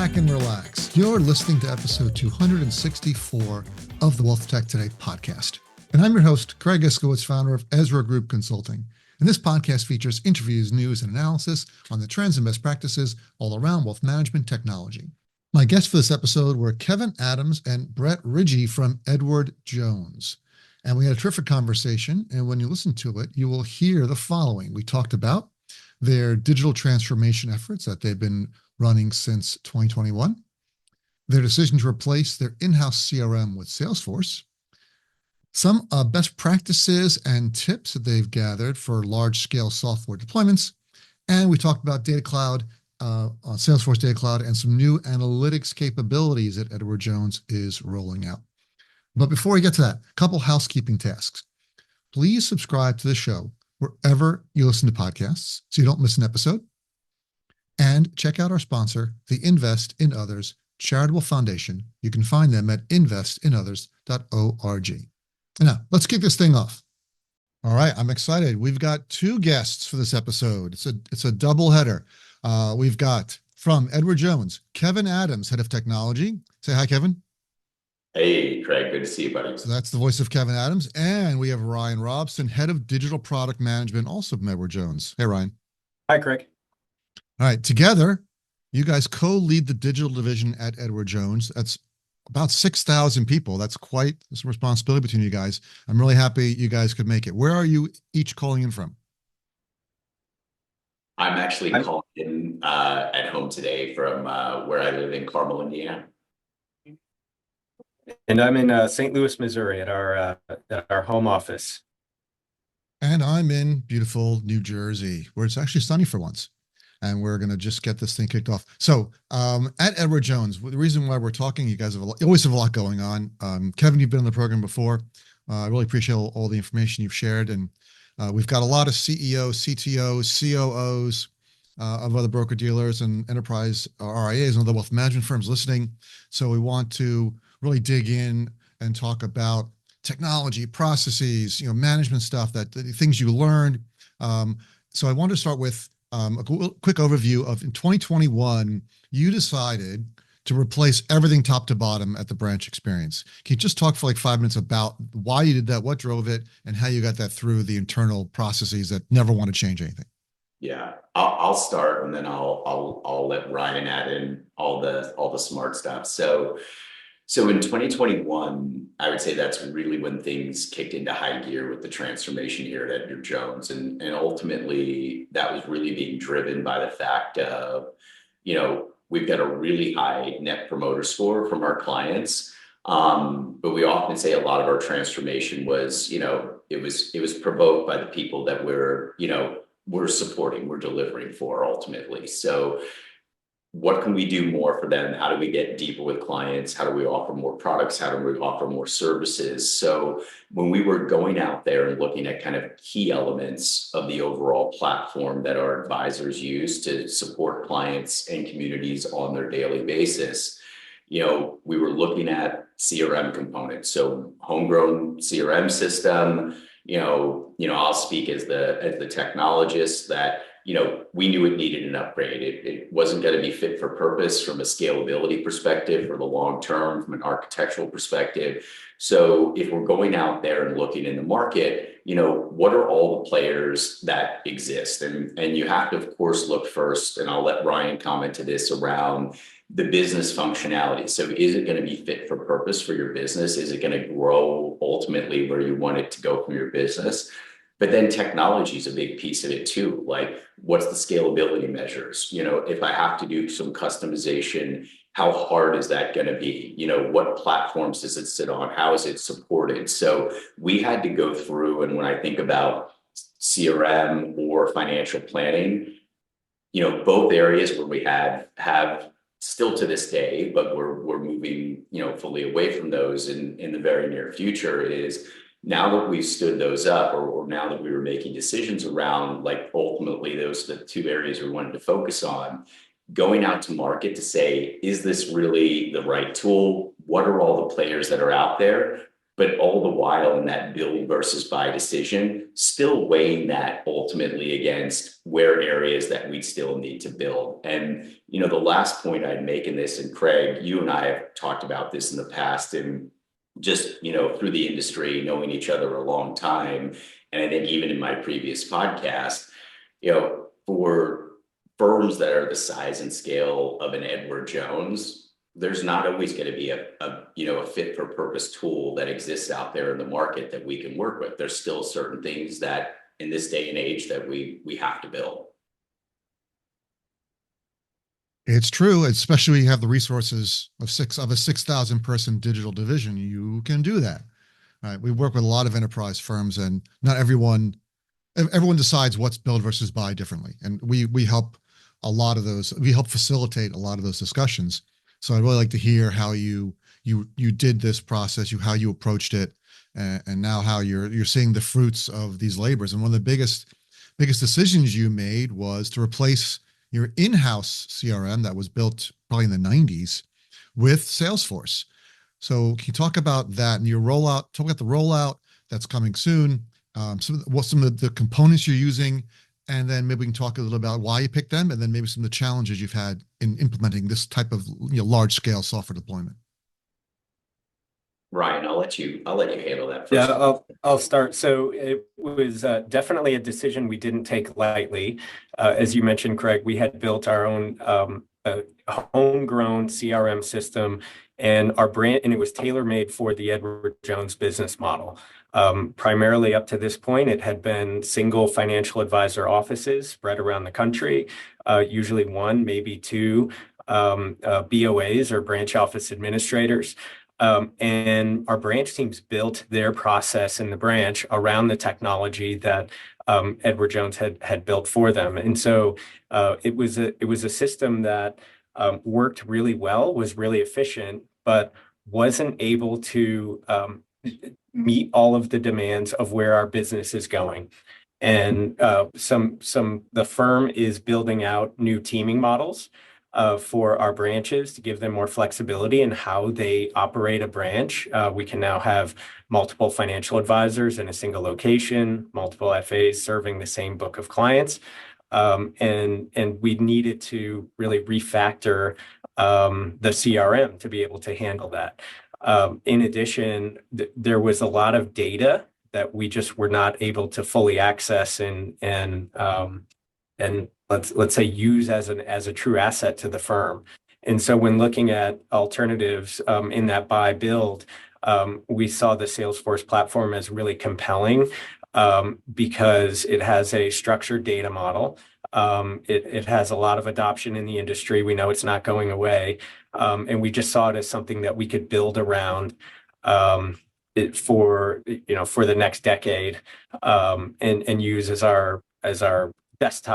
back and relax. You're listening to episode 264 of the WealthTech Today podcast. And I'm your host, Craig Iskowitz, founder of Ezra Group Consulting. And this podcast features interviews, news, and analysis on the trends and best practices all around wealth management technology. My guests for this episode were Kevin Adams and Brett Ridgey from Edward Jones. And we had a terrific conversation. And when you listen to it, you will hear the following. We talked about their digital transformation efforts that they've been running since 2021, their decision to replace their in-house CRM with Salesforce, some best practices and tips that they've gathered for large-scale software deployments, and we talked about Data Cloud, Salesforce Data Cloud, and some new analytics capabilities that Edward Jones is rolling out. But before we get to that, a couple housekeeping tasks. Please subscribe to the show wherever you listen to podcasts so you don't miss an episode. And check out our sponsor, the Invest in Others Charitable Foundation. You can find them at investinothers.org. Now, let's kick this thing off. All right, I'm excited. We've got two guests for this episode. It's a double header. We've got from Edward Jones, Kevin Adams, Head of Technology. Say hi, Kevin. Hey, Craig. Good to see you, buddy. So that's the voice of Kevin Adams. And we have Ryan Robson, Head of Digital Product Management, also from Edward Jones. Hey, Ryan. Hi, Craig. All right, together, you guys co-lead the digital division at Edward Jones. That's about 6,000 people. That's quite some responsibility between you guys. I'm really happy you guys could make it. Where are you each calling in from? I'm actually calling in at home today from where I live in Carmel, Indiana. And I'm in St. Louis, Missouri at our home office. And I'm in beautiful New Jersey, where it's actually sunny for once. And we're going to just get this thing kicked off. So at Edward Jones, the reason why we're talking, you guys always have a lot going on. Kevin, you've been on the program before. I really appreciate all the information you've shared. And we've got a lot of CEOs, CTOs, COOs of other broker-dealers and enterprise RIAs and other wealth management firms listening. So we want to really dig in and talk about technology, processes, management stuff, the things you learned. So I want to start with a quick overview of in 2021, you decided to replace everything top to bottom at the branch experience. Can you just talk for like 5 minutes about why you did that, what drove it, and how you got that through the internal processes that never want to change anything? Yeah, I'll start and then I'll let Ryan add in all the smart stuff. So in 2021, I would say that's really when things kicked into high gear with the transformation here at Edward Jones. And ultimately, that was really being driven by the fact of, we've got a really high net promoter score from our clients. But we often say a lot of our transformation was, it was provoked by the people that we're supporting, we're delivering for ultimately. So what can we do more for them? How do we get deeper with clients? How do we offer more products? How do we offer more services? So when we were going out there and looking at kind of key elements of the overall platform that our advisors use to support clients and communities on their daily basis, we were looking at CRM components. So homegrown CRM system, I'll speak as the technologist that we knew it needed an upgrade. It wasn't going to be fit for purpose from a scalability perspective for the long term, from an architectural perspective. So if we're going out there and looking in the market, what are all the players that exist? And you have to, of course, look first, and I'll let Ryan comment to this around the business functionality. So is it going to be fit for purpose for your business? Is it going to grow ultimately where you want it to go from your business? But then technology is a big piece of it too. Like, what's the scalability measures? If I have to do some customization, how hard is that going to be? What platforms does it sit on? How is it supported? So we had to go through, and when I think about CRM or financial planning, both areas where we have still to this day, but we're moving, fully away from those in the very near future is, now that we've stood those up, or now that we were making decisions around, like, ultimately those are the two areas we wanted to focus on, going out to market to say, is this really the right tool? What are all the players that are out there? but all the while in that build versus buy decision, still weighing that ultimately against where areas that we still need to build. And, the last point I'd make in this, and Craig, you and I have talked about this in the past, and just, through the industry, knowing each other a long time. And I think even in my previous podcast, for firms that are the size and scale of an Edward Jones, there's not always going to be a fit for purpose tool that exists out there in the market that we can work with. There's still certain things that in this day and age that we have to build. It's true, especially when you have the resources of a 6,000 person digital division. You can do that. Right? We work with a lot of enterprise firms, and not everyone decides what's build versus buy differently. And we help a lot of those. We help facilitate a lot of those discussions. So I'd really like to hear how you did this process, how you approached it, and now how you're seeing the fruits of these labors. And one of the biggest decisions you made was to replace your in-house CRM that was built probably in the 90s with Salesforce. So can you talk about that and your rollout? Talk about the rollout that's coming soon. Some of the components you're using, and then maybe we can talk a little about why you picked them, and then maybe some of the challenges you've had in implementing this type of large scale software deployment. Ryan, I'll let you handle that first. Yeah, I'll start. So it was definitely a decision we didn't take lightly. As you mentioned, Craig, we had built our own homegrown CRM system, and our brand, and it was tailor-made for the Edward Jones business model. Primarily up to this point, it had been single financial advisor offices spread around the country, usually one, maybe two BOAs or branch office administrators. And our branch teams built their process in the branch around the technology that Edward Jones had built for them. And so it was a system that worked really well, was really efficient, but wasn't able to meet all of the demands of where our business is going. And the firm is building out new teaming models for our branches to give them more flexibility in how they operate a branch. We can now have multiple financial advisors in a single location, multiple FAs serving the same book of clients. And we needed to really refactor the CRM to be able to handle that. In addition, there was a lot of data that we just were not able to fully access and let's say use as a true asset to the firm. And so when looking at alternatives in that buy build, we saw the Salesforce platform as really compelling because it has a structured data model. It has a lot of adoption in the industry. We know it's not going away. And we just saw it as something that we could build around for the next decade and use as our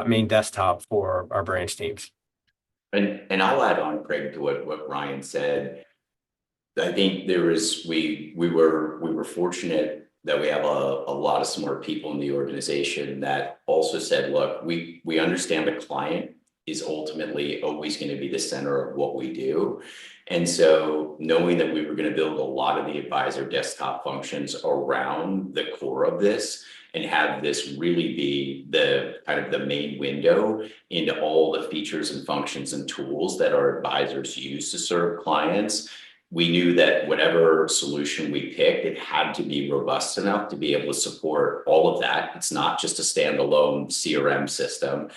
main desktop for our branch teams. And I'll add on, Craig, to what Ryan said. I think we were fortunate that we have a lot of smart people in the organization that also said, look, we understand the client is ultimately always going to be the center of what we do. And so knowing that we were going to build a lot of the advisor desktop functions around the core of this and have this really be the kind of the main window into all the features and functions and tools that our advisors use to serve clients, we knew that whatever solution we picked, it had to be robust enough to be able to support all of that. It's not just a standalone CRM system.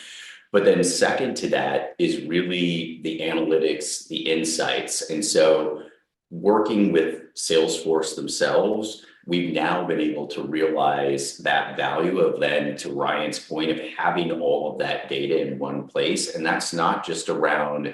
But then second to that is really the analytics, the insights. And so working with Salesforce themselves, we've now been able to realize that value of then, to Ryan's point, of having all of that data in one place. And that's not just around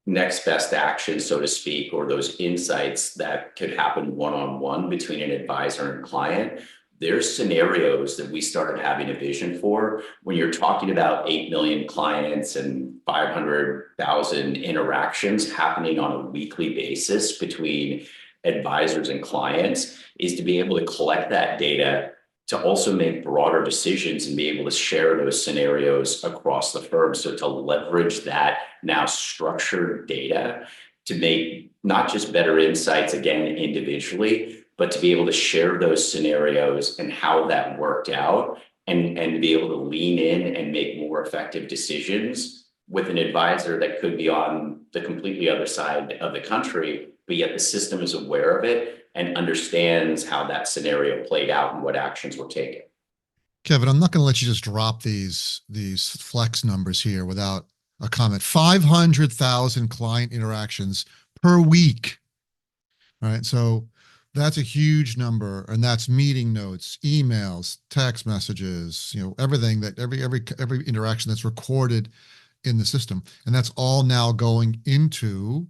next best action, so to speak, or those insights that could happen one-on-one between an advisor and client. There's scenarios that we started having a vision for when you're talking about 8 million clients and 500,000 interactions happening on a weekly basis between advisors and clients, is to be able to collect that data to also make broader decisions and be able to share those scenarios across the firm. So to leverage that now structured data to make not just better insights, again, individually, but to be able to share those scenarios and how that worked out, and to be able to lean in and make more effective decisions with an advisor that could be on the completely other side of the country, but yet the system is aware of it and understands how that scenario played out and what actions were taken. Kevin, I'm not going to let you just drop these flex numbers here without a comment. 500,000 client interactions per week. All right. So that's a huge number, and that's meeting notes, emails, text messages, everything that every interaction that's recorded in the system. And that's all now going into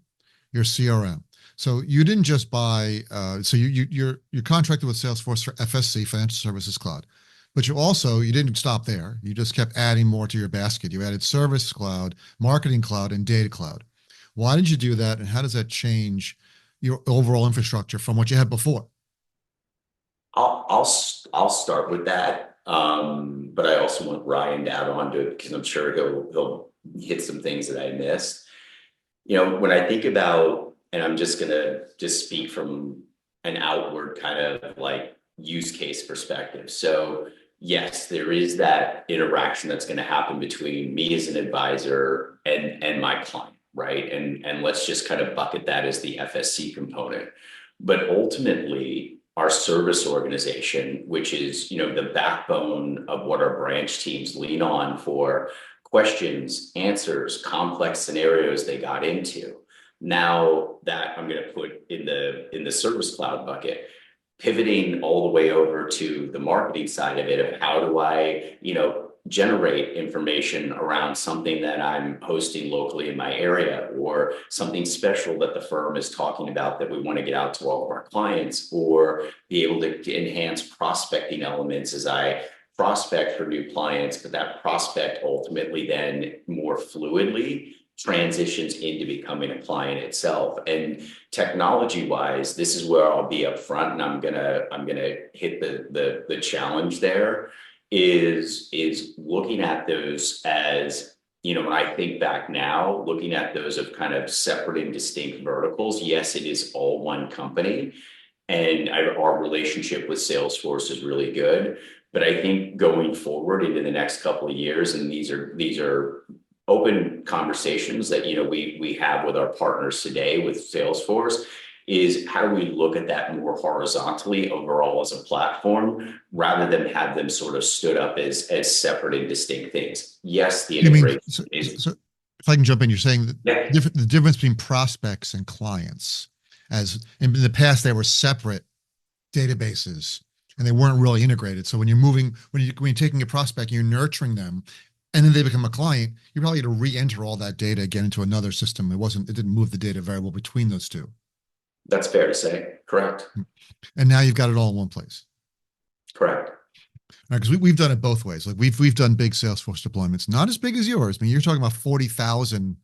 your CRM. So you didn't just buy, so you're contracted with Salesforce for FSC, Financial Services Cloud, but you didn't stop there. You just kept adding more to your basket. You added Service Cloud, Marketing Cloud, and Data Cloud. Why did you do that, and how does that change your overall infrastructure from what you had before? I'll start with that, but I also want Ryan to add on to it because I'm sure he'll hit some things that I missed. When I think about, and I'm just gonna speak from an outward kind of like use case perspective. So yes, there is that interaction that's going to happen between me as an advisor and my client, right? And let's just kind of bucket that as the FSC component. But ultimately, our service organization, which is the backbone of what our branch teams lean on for questions, answers, complex scenarios they got into. Now that I'm going to put in the Service Cloud bucket, pivoting all the way over to the marketing side of it, of how do I, generate information around something that I'm hosting locally in my area, or something special that the firm is talking about that we want to get out to all of our clients, or be able to enhance prospecting elements as I prospect for new clients, but that prospect ultimately then more fluidly transitions into becoming a client itself. And technology wise, this is where I'll be upfront, and I'm gonna hit the challenge there is looking at those as, when I think back now, looking at those of kind of separate and distinct verticals. Yes, it is all one company, and our relationship with Salesforce is really good. But I think going forward into the next couple of years, and these are open conversations that we have with our partners today with Salesforce, is how do we look at that more horizontally overall as a platform, rather than have them sort of stood up as separate and distinct things. Yes, the integration so if I can jump in, you're saying that the difference between prospects and clients, as in the past they were separate databases and they weren't really integrated. So when you're taking a prospect, you're nurturing them, and then they become a client, you probably had to re-enter all that data again into another system. It didn't move the data very well between those two. That's fair to say. Correct. And now you've got it all in one place. Correct. Because we've done it both ways. Like we've done big Salesforce deployments, not as big as yours. I mean, you're talking about 40,000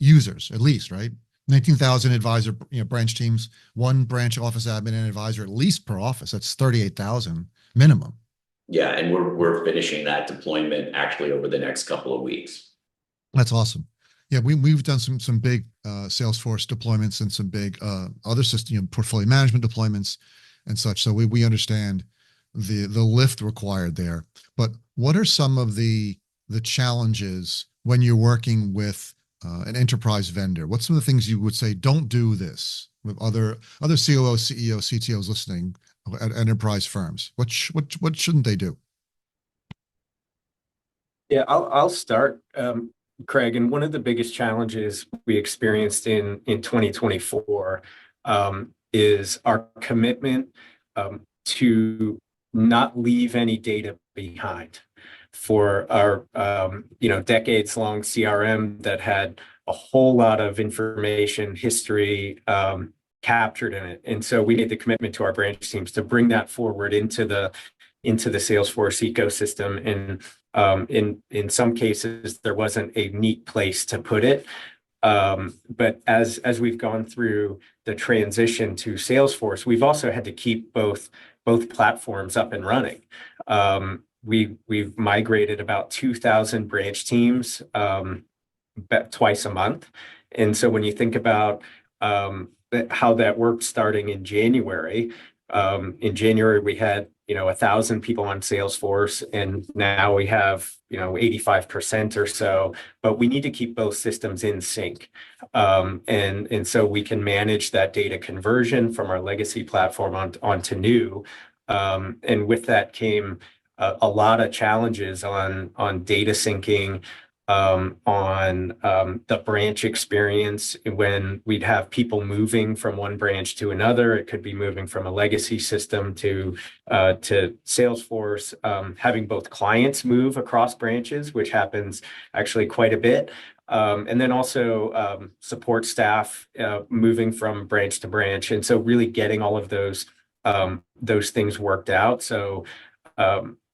users at least, right? 19,000 advisor, branch teams, one branch office admin and advisor at least per office. That's 38,000 minimum. Yeah, and we're finishing that deployment actually over the next couple of weeks. That's awesome. Yeah, we've done some big Salesforce deployments and some big other system, portfolio management deployments and such. So we understand the lift required there. But what are some of the challenges when you're working with an enterprise vendor? What's some of the things you would say, don't do this, with other COOs, CEOs, CTOs listening at enterprise firms? What shouldn't they do? Yeah, I'll start, Craig. And one of the biggest challenges we experienced in 2024 is our commitment to not leave any data behind for our decades-long CRM that had a whole lot of information, history captured in it. And so we made the commitment to our branch teams to bring that forward into the Salesforce ecosystem. And in some cases, there wasn't a neat place to put it. But as we've gone through the transition to Salesforce, we've also had to keep both platforms up and running. We've migrated about 2,000 branch teams twice a month. And so when you think about how that worked starting in January, In January, we had 1,000 people on Salesforce, and now we have 85% or so. But we need to keep both systems in sync, and so we can manage that data conversion from our legacy platform onto new. And with that came a lot of challenges on data syncing, on the branch experience. When we'd have people moving from one branch to another, it could be moving from a legacy system to Salesforce, having both clients move across branches, which happens actually quite a bit. And then also support staff moving from branch to branch. And so really getting all of those things worked out. So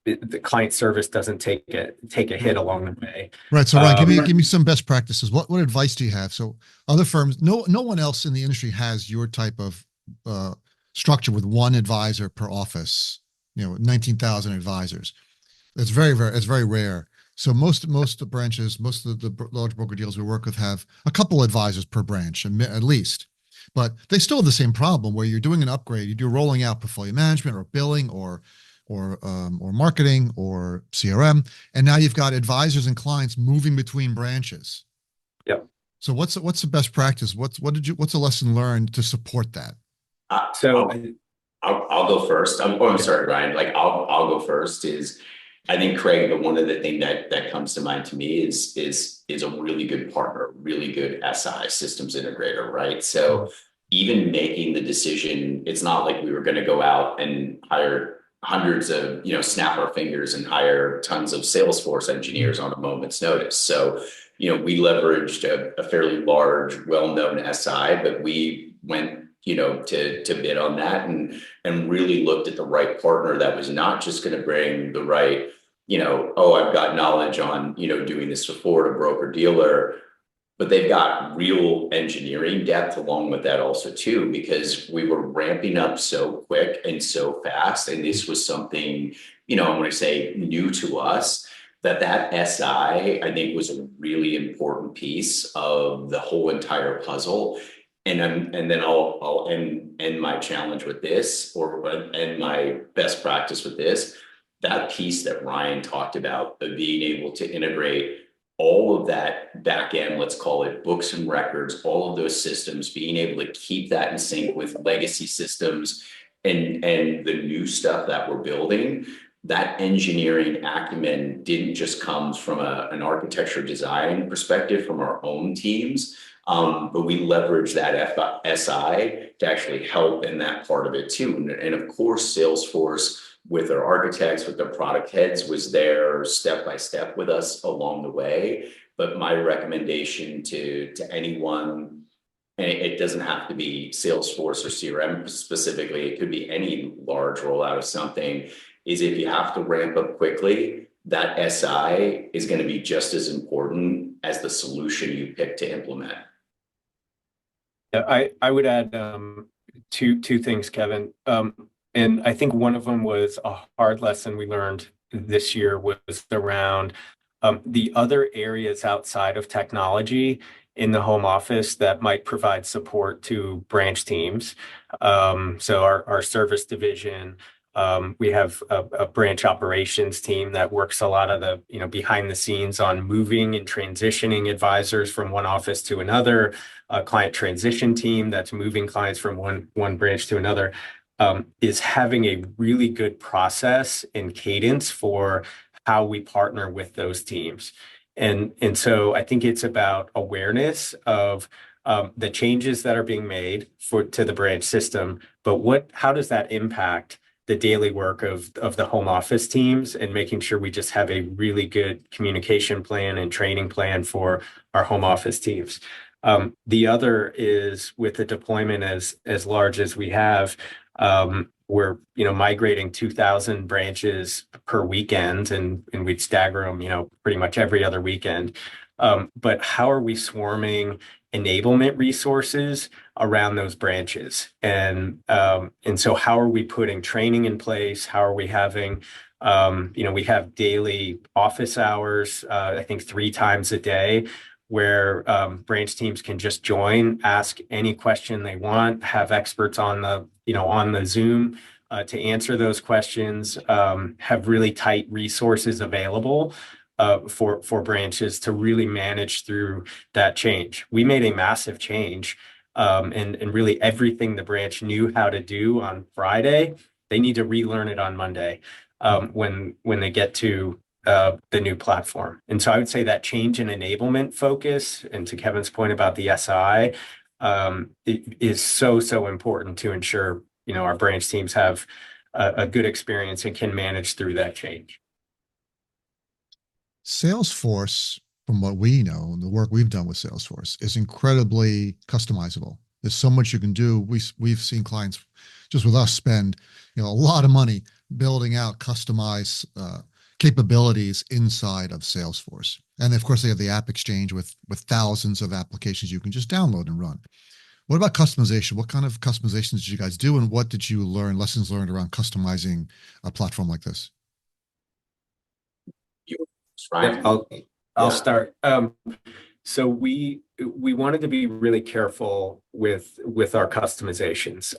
the client service doesn't take a hit along the way. Right. So Ryan, give me some best practices. What advice do you have? So other firms, no one else in the industry has your type of structure with one advisor per office. 19,000 advisors. It's very rare. So most of the branches, most of the large broker deals we work with have a couple advisors per branch at least. But they still have the same problem where you're doing an upgrade, you're rolling out portfolio management or billing or marketing or CRM, and now you've got advisors and clients moving between branches. Yep. So what's the best practice? What's a lesson learned to support that? I'll go first. I'm sorry, Ryan. I'll go first. I think, Craig, one of the things that comes to mind to me is a really good partner, really good SI, systems integrator, right? So even making the decision, it's not like we were going to go out and hire hundreds of, snap our fingers and hire tons of Salesforce engineers on a moment's notice. So, we leveraged a fairly large, well-known SI, but we went, to bid on that and really looked at the right partner that was not just going to bring the right, I've got knowledge on, doing this before to broker dealer, but they've got real engineering depth along with that also too, because we were ramping up so quick and so fast. And this was something, I'm going to say new to us, that SI, I think, was a really important piece of the whole entire puzzle. And then I'll end my challenge with this, or end my best practice with this. That piece that Ryan talked about of being able to integrate all of that back end, let's call it books and records, all of those systems, being able to keep that in sync with legacy systems and the new stuff that we're building. That engineering acumen didn't just come from an architecture design perspective from our own teams, but we leveraged that SI to actually help in that part of it too. And of course, Salesforce, with their architects, with their product heads, was there step by step with us along the way. But my recommendation to anyone, and it doesn't have to be Salesforce or CRM specifically, it could be any large rollout of something, is if you have to ramp up quickly, that SI is going to be just as important as the solution you pick to implement. Yeah, I would add two things, Kevin. And I think one of them was a hard lesson we learned this year was around the other areas outside of technology in the home office that might provide support to branch teams. So our service division, we have a branch operations team that works a lot of the behind the scenes on moving and transitioning advisors from one office to another. A client transition team that's moving clients from one branch to another. Is having a really good process and cadence for how we partner with those teams. And so I think it's about awareness of the changes that are being made to the branch system, but how does that impact the daily work of the home office teams, and making sure we just have a really good communication plan and training plan for our home office teams. The other is with the deployment as large as we have, we're migrating 2,000 branches per weekend, and we'd stagger them pretty much every other weekend. But how are we swarming enablement resources around those branches? And so how are we putting training in place? How are we having we have daily office hours, I think 3 times a day, where branch teams can just join, ask any question they want, have experts on the Zoom to answer those questions, have really tight resources available for branches to really manage through that change. We made a massive change, and really everything the branch knew how to do on Friday, they need to relearn it on Monday when they get to the new platform. And so I would say that change in enablement focus, and to Kevin's point about the SI, it is so important to ensure our branch teams have a good experience and can manage through that change. Salesforce, from what we know and the work we've done with Salesforce, is incredibly customizable. There's so much you can do. We've seen clients just with us spend a lot of money building out customized capabilities inside of Salesforce. And of course, they have the app exchange with thousands of applications you can just download and run. What about customization? What kind of customizations did you guys do, and what did you learn, lessons learned around customizing a platform like this? I'll start. So we wanted to be really careful with our customizations.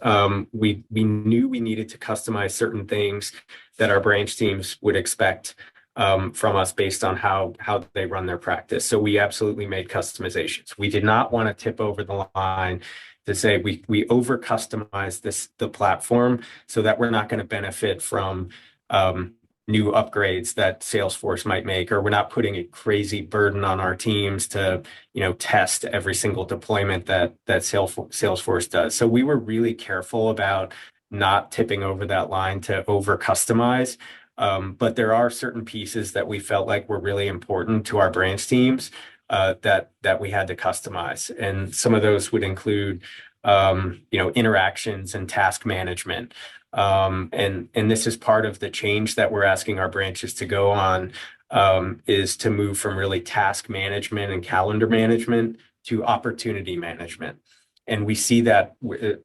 We knew we needed to customize certain things that our branch teams would expect from us based on how they run their practice. So we absolutely made customizations. We did not want to tip over the line to say we over customize the platform so that we're not going to benefit from new upgrades that Salesforce might make, or we're not putting a crazy burden on our teams to, test every single deployment that Salesforce does. So we were really careful about not tipping over that line to over customize. But there are certain pieces that we felt like were really important to our branch teams that we had to customize. And some of those would include, interactions and task management. And this is part of the change that we're asking our branches to go on, is to move from really task management and calendar management to opportunity management. And we see that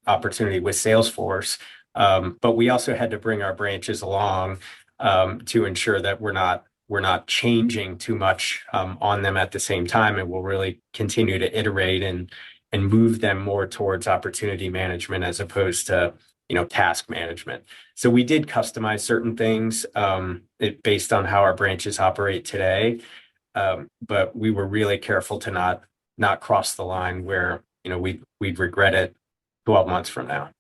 opportunity with Salesforce, but we also had to bring our branches along to ensure that we're not changing too much on them at the same time, and we'll really continue to iterate and move them more towards opportunity management as opposed to task management. So we did customize certain things based on how our branches operate today, but we were really careful to not cross the line where we'd regret it 12 months from now.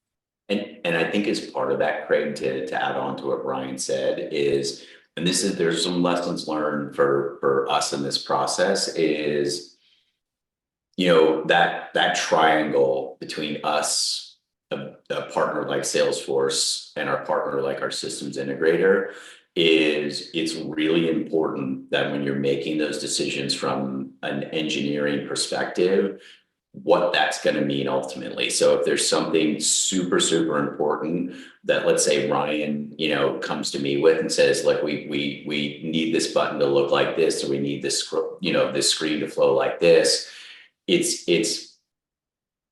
And I think as part of that, Craig, to add on to what Brian said is, and there's some lessons learned for us in this process is, that triangle between us, a partner like Salesforce, and our partner like our systems integrator, it's really important that when you're making those decisions from an engineering perspective, what that's going to mean ultimately. So if there's something super important that, let's say Ryan, comes to me with and says, like, we need this button to look like this, or we need this, this screen to flow like this. It's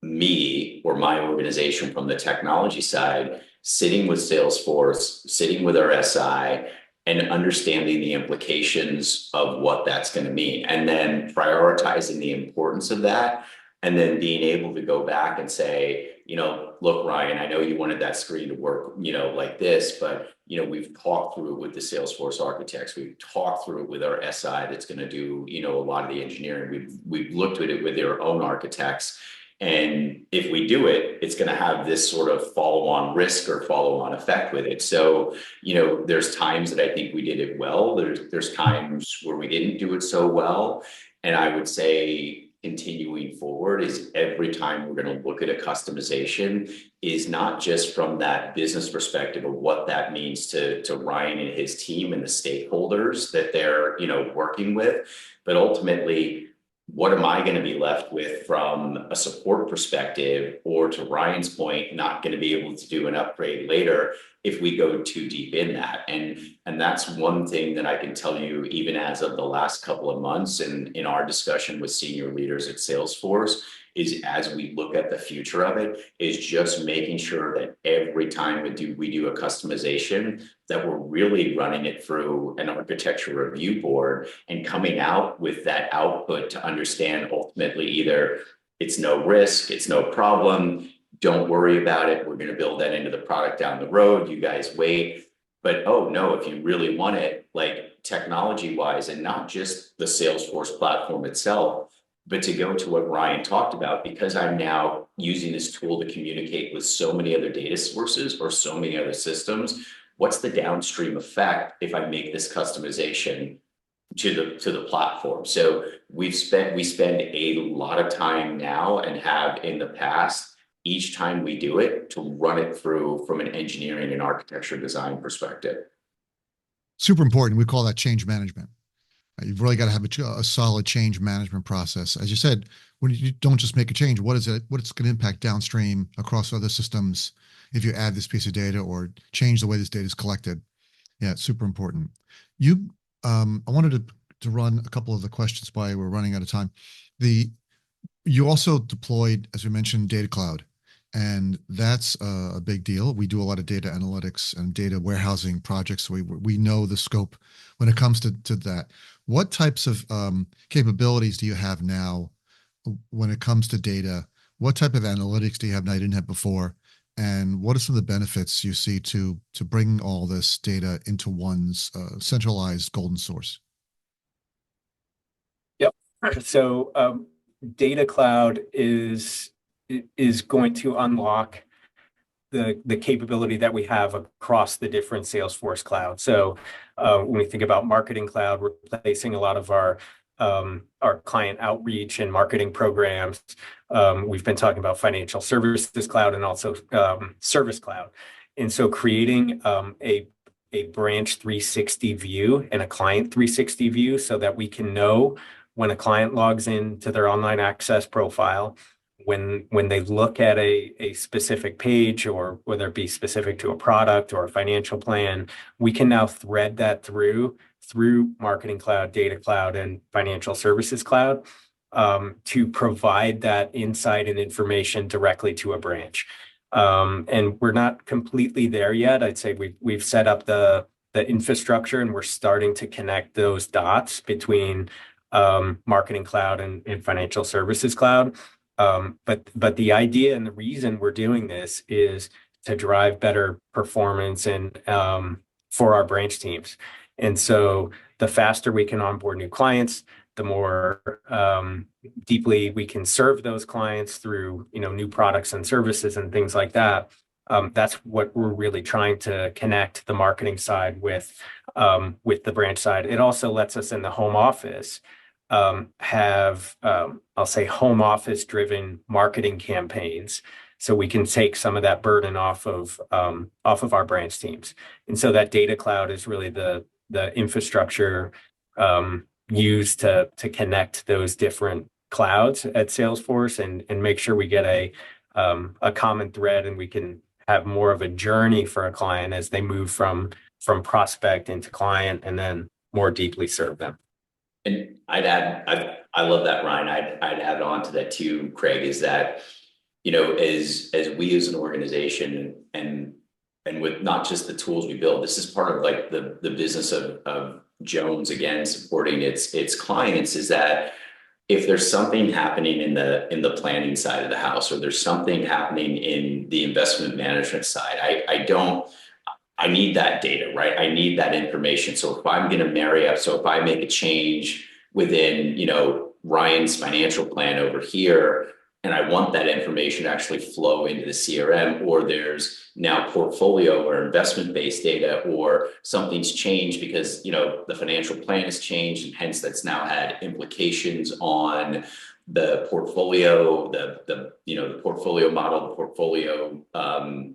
me or my organization from the technology side, sitting with Salesforce, sitting with our SI, and understanding the implications of what that's going to mean, and then prioritizing the importance of that. And then being able to go back and say, look, Ryan, I know you wanted that screen to work, like this, but, we've talked through it with the Salesforce architects. We've talked through it with our SI that's going to do, a lot of the engineering. We've looked at it with their own architects. And if we do it, it's going to have this sort of follow-on risk or follow-on effect with it. So, there's times that I think we did it well. There's times where we didn't do it so well. And I would say, continuing forward, is every time we're going to look at a customization is not just from that business perspective of what that means to Ryan and his team and the stakeholders that they're, working with, but ultimately, what am I going to be left with from a support perspective, or to Ryan's point, not going to be able to do an upgrade later? if we go too deep in that. And that's one thing that I can tell you, even as of the last couple of months, and in our discussion with senior leaders at Salesforce, is as we look at the future of it, is just making sure that every time we do a customization, that we're really running it through an architecture review board and coming out with that output to understand ultimately either it's no risk, it's no problem, don't worry about it, we're going to build that into the product down the road, you guys wait. But oh no, if you really want it, like technology wise, and not just the Salesforce platform itself, but to go to what Ryan talked about, because I'm now using this tool to communicate with so many other data sources or so many other systems, what's the downstream effect if I make this customization to the platform? So we spend a lot of time now, and have in the past, each time we do it, to run it through from an engineering and architecture design perspective. Super important. We call that change management. You've really got to have a solid change management process. As you said, when you don't just make a change, what is it? What's going to impact downstream across other systems if you add this piece of data or change the way this data is collected? Yeah, it's super important. I wanted to run a couple of the questions by. We're running out of time. You also deployed, as we mentioned, Data Cloud, and that's a big deal. We do a lot of data analytics and data warehousing projects. So we know the scope when it comes to that. What types of capabilities do you have now when it comes to data? What type of analytics do you have now you didn't have before? And what are some of the benefits you see to bring all this data into one's centralized golden source? Yep. So Data Cloud is going to unlock the capability that we have across the different Salesforce clouds. So when we think about Marketing Cloud, we're replacing a lot of our client outreach and marketing programs. We've been talking about Financial Services Cloud and also Service Cloud. And so creating a branch 360 view and a client 360 view so that we can know when a client logs into their online access profile, when they look at a specific page, or whether it be specific to a product or a financial plan, we can now thread that through Marketing Cloud, Data Cloud, and Financial Services Cloud to provide that insight and information directly to a branch. And we're not completely there yet. I'd say we've set up the infrastructure, and we're starting to connect those dots between Marketing Cloud and Financial Services Cloud. But the idea and the reason we're doing this is to drive better performance and for our branch teams. And so the faster we can onboard new clients, the more deeply we can serve those clients through new products and services and things like that. That's what we're really trying to connect the marketing side with the branch side. It also lets us in the home office have, I'll say, home office driven marketing campaigns, so we can take some of that burden off of our branch teams. And so that Data Cloud is really the infrastructure used to connect those different clouds at Salesforce and make sure we get a common thread, and we can have more of a journey for a client as they move from prospect into client, and then more deeply serve them. And I'd add, I love that, Ryan. I'd add on to that too, Craig, is that, as we as an organization and with not just the tools we build, this is part of like the business of Jones, again, supporting its clients, is that if there's something happening in the planning side of the house, or there's something happening in the investment management side, I need that data, right? I need that information. So if I'm going to marry up, so if I make a change within, Ryan's financial plan over here, and I want that information to actually flow into the CRM, or there's now portfolio or investment-based data, or something's changed because, the financial plan has changed, and hence that's now had implications on the portfolio, the portfolio model, the portfolio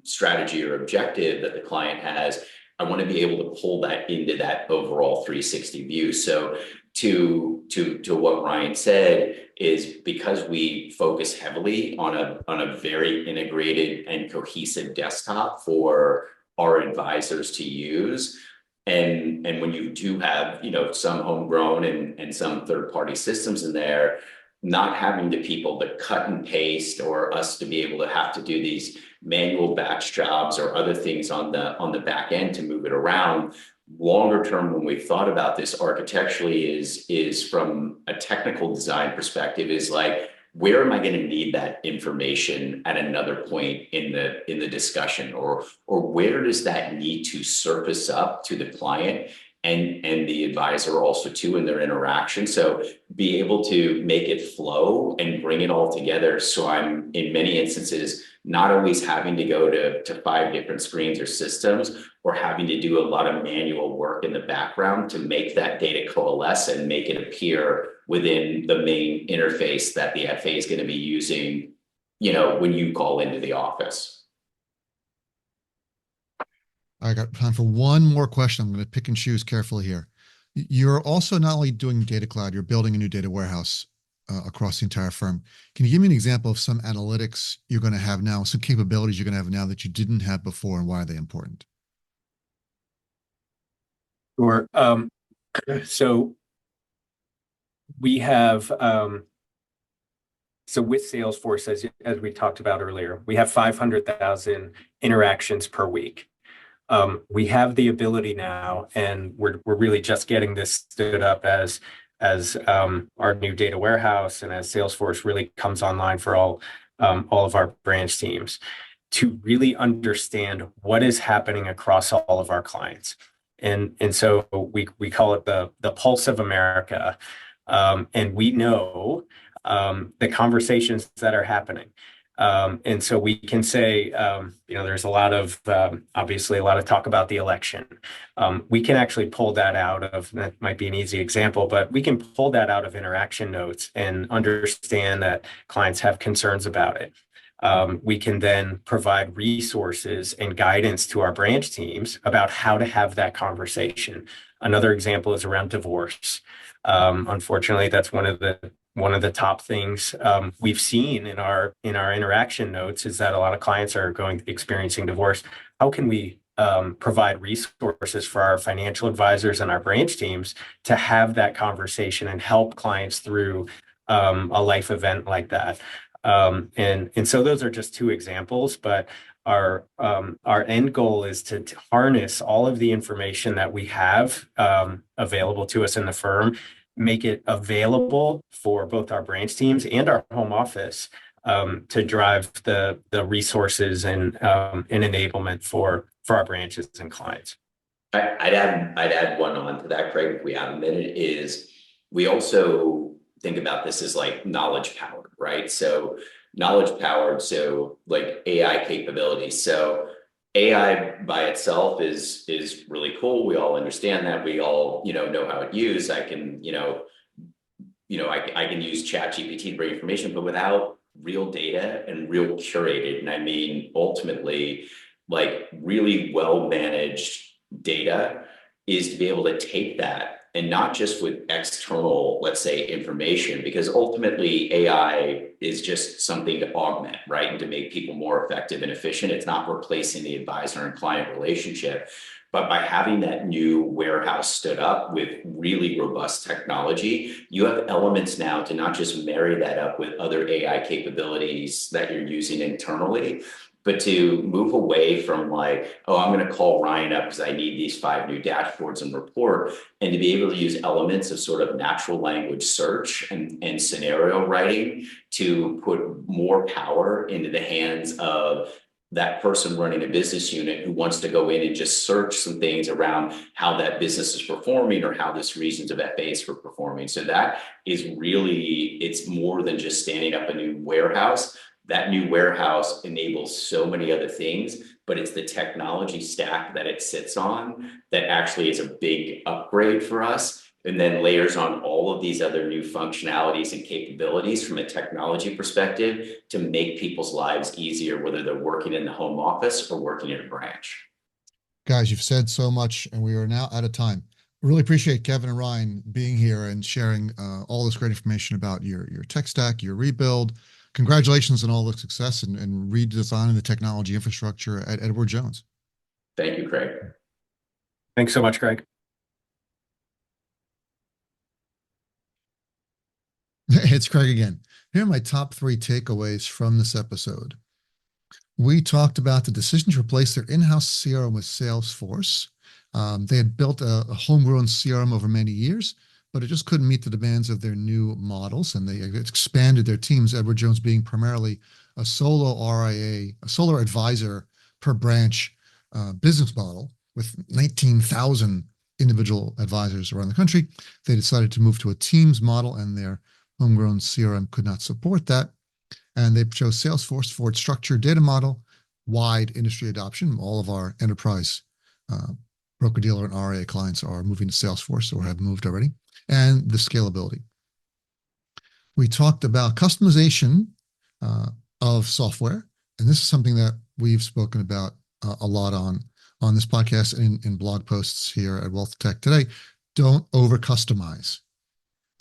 strategy or objective that the client has. I want to be able to pull that into that overall 360 view. So to what Ryan said, is because we focus heavily on a very integrated and cohesive desktop for our advisors to use. And when you do have, some homegrown and some third-party systems in there, not having the people to cut and paste, or us to be able to have to do these manual batch jobs or other things on the back end to move it around. Longer term, when we've thought about this architecturally, is from a technical design perspective, is like, where am I going to need that information at another point in the discussion, or where does that need to surface up to the client and the advisor also too in their interaction? So be able to make it flow and bring it all together. So I'm, in many instances, not always having to go to 5 different screens or systems, or having to do a lot of manual work in the background to make that data coalesce and make it appear within the main interface that the FA is going to be using, when you call into the office. I got time for one more question. I'm going to pick and choose carefully here. You're also not only doing data cloud, you're building a new data warehouse across the entire firm. Can you give me an example of some analytics you're going to have now, some capabilities you're going to have now that you didn't have before, and why are they important? Sure. So we have, so with Salesforce, as we talked about earlier, we have 500,000 interactions per week. We have the ability now, and we're really just getting this stood up as our new data warehouse, and as Salesforce really comes online for all of our branch teams, to really understand what is happening across all of our clients. And so we call it the pulse of America. And we know the conversations that are happening. And so we can say, there's a lot of, obviously a lot of talk about the election. We can actually pull that out of, that might be an easy example, but we can pull that out of interaction notes and understand that clients have concerns about it. We can then provide resources and guidance to our branch teams about how to have that conversation. Another example is around divorce. Unfortunately, that's one of the top things we've seen in our interaction notes, is that a lot of clients are experiencing divorce. How can we provide resources for our financial advisors and our branch teams to have that conversation and help clients through a life event like that? And so those are just 2 examples, but our end goal is to harness all of the information that we have available to us in the firm, make it available for both our branch teams and our home office to drive the resources and enablement for our branches and clients. I'd add one on to that, Craig, if we have a minute, is we also think about this as like knowledge powered, right? So knowledge powered, so like AI capabilities. So AI by itself is really cool. We all understand that. We all, know how to use. I can, I can use ChatGPT to bring information, but without real data and real curated, and I mean, ultimately, like really well managed data, is to be able to take that, and not just with external, let's say, information, because ultimately AI is just something to augment, right? And to make people more effective and efficient. It's not replacing the advisor and client relationship. But by having that new warehouse stood up with really robust technology, you have elements now to not just marry that up with other AI capabilities that you're using internally, but to move away from like, oh, I'm going to call Ryan up because I need these 5 new dashboards and report, and to be able to use elements of sort of natural language search and scenario writing to put more power into the hands of that person running a business unit who wants to go in and just search some things around how that business is performing or how this regions of FAs are performing. So that is really, it's more than just standing up a new warehouse. That new warehouse enables so many other things, but it's the technology stack that it sits on that actually is a big upgrade for us, and then layers on all of these other new functionalities and capabilities from a technology perspective to make people's lives easier, whether they're working in the home office or working in a branch. Guys, you've said so much, and we are now out of time. I really appreciate Kevin and Ryan being here and sharing all this great information about your tech stack, your rebuild. Congratulations on all the success and redesigning the technology infrastructure at Edward Jones. Thank you, Craig. Thanks so much, Greg. It's Craig again. Here are my top 3 takeaways from this episode. We talked about the decision to replace their in-house CRM with Salesforce. They had built a homegrown CRM over many years, but it just couldn't meet the demands of their new models, and they expanded their teams, Edward Jones being primarily a solo RIA, a solo advisor per branch business model with 19,000 individual advisors around the country. They decided to move to a teams model, and their homegrown CRM could not support that. And they chose Salesforce for its structured data model, wide industry adoption. All of our enterprise broker-dealer and RIA clients are moving to Salesforce or have moved already, and the scalability. We talked about customization of software, and this is something that we've spoken about a lot on this podcast and in blog posts here at WealthTech Today. Don't over-customize.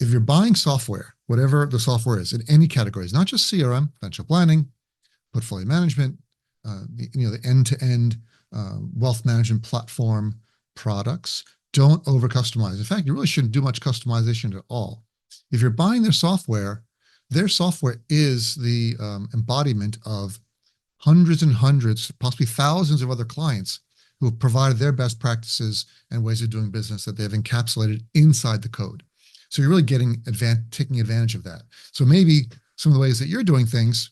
If you're buying software, whatever the software is in any categories, not just CRM, financial planning, portfolio management, the end-to-end wealth management platform products, don't over-customize. In fact, you really shouldn't do much customization at all. If you're buying their software is the embodiment of hundreds and hundreds, possibly thousands of other clients who have provided their best practices and ways of doing business that they've encapsulated inside the code. So you're really taking advantage of that. So maybe some of the ways that you're doing things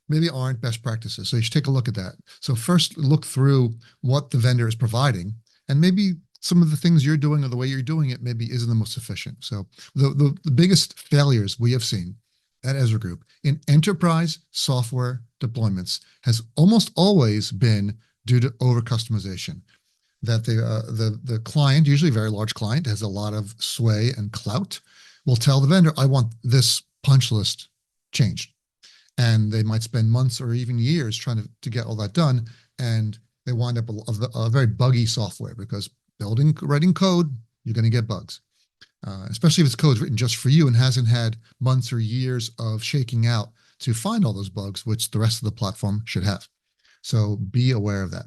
maybe aren't best practices. So you should take a look at that. So first look through what the vendor is providing, and maybe some of the things you're doing or the way you're doing it maybe isn't the most efficient. So the biggest failures we have seen at Ezra Group in enterprise software deployments has almost always been due to over customization. That the client, usually a very large client, has a lot of sway and clout, will tell the vendor, I want this punch list changed. And they might spend months or even years trying to get all that done. And they wind up a very buggy software, because writing code, you're going to get bugs. Especially if it's code written just for you and hasn't had months or years of shaking out to find all those bugs, which the rest of the platform should have. So be aware of that.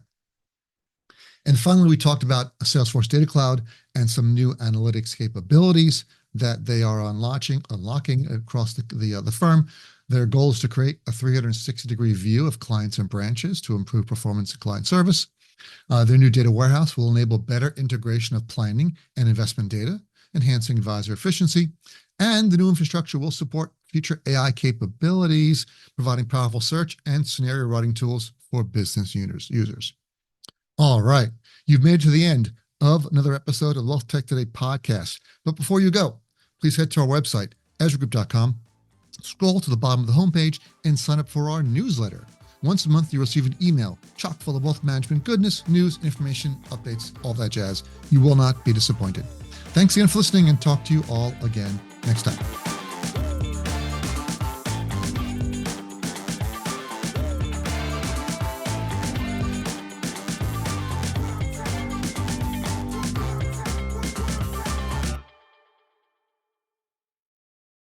And finally, we talked about a Salesforce Data Cloud and some new analytics capabilities that they are unlocking across the firm. Their goal is to create a 360-degree view of clients and branches to improve performance and client service. Their new data warehouse will enable better integration of planning and investment data, enhancing advisor efficiency. And the new infrastructure will support future AI capabilities, providing powerful search and scenario writing tools for business users. All right, you've made it to the end of another episode of the WealthTech Today podcast. But before you go, please head to our website, ezragroup.com, scroll to the bottom of the homepage, and sign up for our newsletter. Once a month, you receive an email chock full of wealth management goodness, news, information, updates, all that jazz. You will not be disappointed. Thanks again for listening, and talk to you all again next time.